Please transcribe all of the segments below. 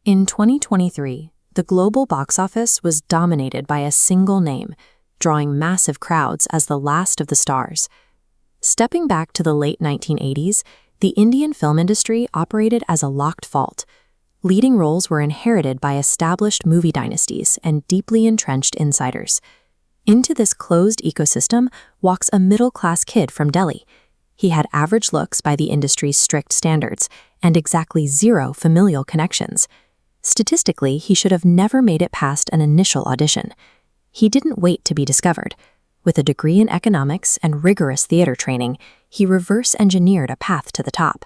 In 2023, the global box office was dominated by a single name, drawing massive crowds as the last of the stars. Stepping back to the late 1980s, the Indian film industry operated as a locked vault. Leading roles were inherited by established movie dynasties and deeply entrenched insiders. Into this closed ecosystem walks a middle-class kid from Delhi. He had average looks by the industry's strict standards and exactly zero familial connections. Statistically, he should have never made it past an initial audition. He didn't wait to be discovered. With a degree in economics and rigorous theater training, he reverse-engineered a path to the top.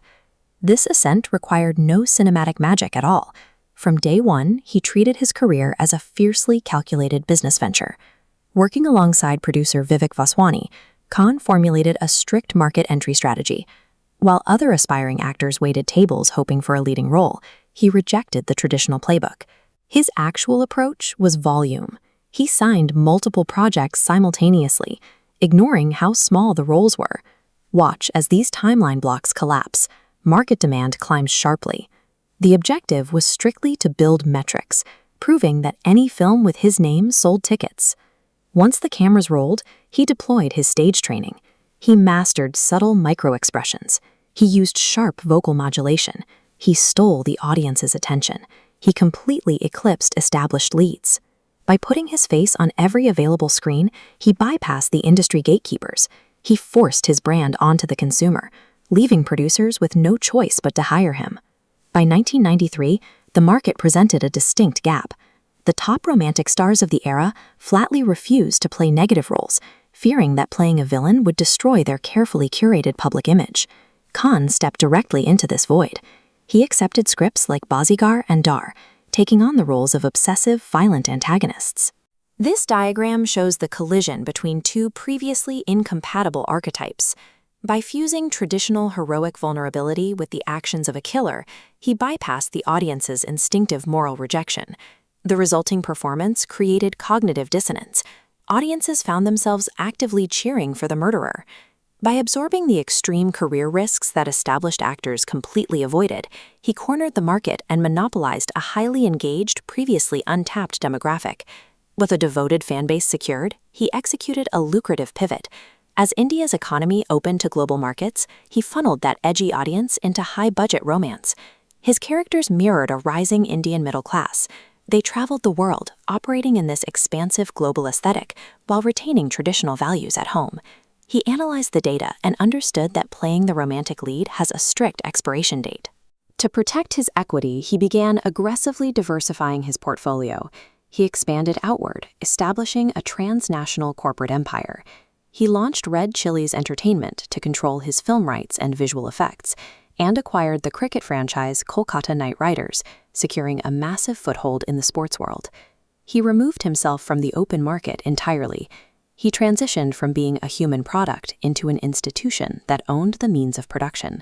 This ascent required no cinematic magic at all. From day one, he treated his career as a fiercely calculated business venture. Working alongside producer Vivek Vaswani, Khan formulated a strict market entry strategy. While other aspiring actors waited tables hoping for a leading role, he rejected the traditional playbook. His actual approach was volume. He signed multiple projects simultaneously, ignoring how small the roles were. Watch as these timeline blocks collapse. Market demand climbs sharply. The objective was strictly to build metrics, proving that any film with his name sold tickets. Once the cameras rolled, he deployed his stage training. He mastered subtle micro-expressions. He used sharp vocal modulation. He stole the audience's attention. He completely eclipsed established leads. By putting his face on every available screen, he bypassed the industry gatekeepers. He forced his brand onto the consumer, leaving producers with no choice but to hire him. By 1993, the market presented a distinct gap. The top romantic stars of the era flatly refused to play negative roles, fearing that playing a villain would destroy their carefully curated public image. Khan stepped directly into this void. He accepted scripts like Baazigar and Darr, taking on the roles of obsessive, violent antagonists. This diagram shows the collision between two previously incompatible archetypes. By fusing traditional heroic vulnerability with the actions of a killer, he bypassed the audience's instinctive moral rejection. The resulting performance created cognitive dissonance. Audiences found themselves actively cheering for the murderer. By absorbing the extreme career risks that established actors completely avoided, he cornered the market and monopolized a highly engaged, previously untapped demographic. With a devoted fanbase secured, he executed a lucrative pivot. As India's economy opened to global markets, he funneled that edgy audience into high-budget romance. His characters mirrored a rising Indian middle class. They traveled the world, operating in this expansive global aesthetic while retaining traditional values at home. He analyzed the data and understood that playing the romantic lead has a strict expiration date. To protect his equity, he began aggressively diversifying his portfolio. He expanded outward, establishing a transnational corporate empire. He launched Red Chillies Entertainment to control his film rights and visual effects, and acquired the cricket franchise Kolkata Knight Riders, securing a massive foothold in the sports world. He removed himself from the open market entirely. He transitioned from being a human product into an institution that owned the means of production.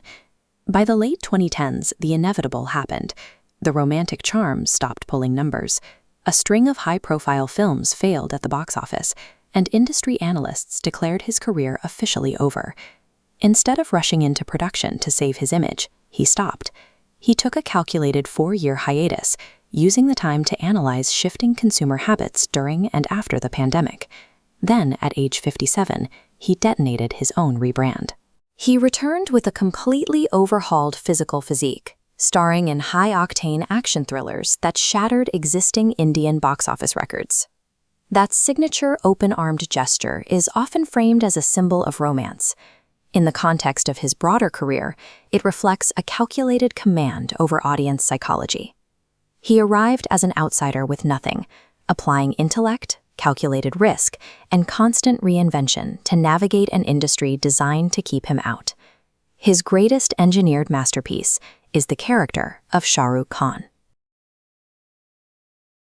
By the late 2010s, the inevitable happened. The romantic charm stopped pulling numbers. A string of high-profile films failed at the box office, and industry analysts declared his career officially over. Instead of rushing into production to save his image, he stopped. He took a calculated 4-year hiatus, using the time to analyze shifting consumer habits during and after the pandemic. Then, at age 57, he detonated his own rebrand. He returned with a completely overhauled physical physique, starring in high-octane action thrillers that shattered existing Indian box office records. That signature open-armed gesture is often framed as a symbol of romance. In the context of his broader career, it reflects a calculated command over audience psychology. He arrived as an outsider with nothing, applying intellect, calculated risk, and constant reinvention to navigate an industry designed to keep him out. His greatest engineered masterpiece is the character of Shah Rukh Khan.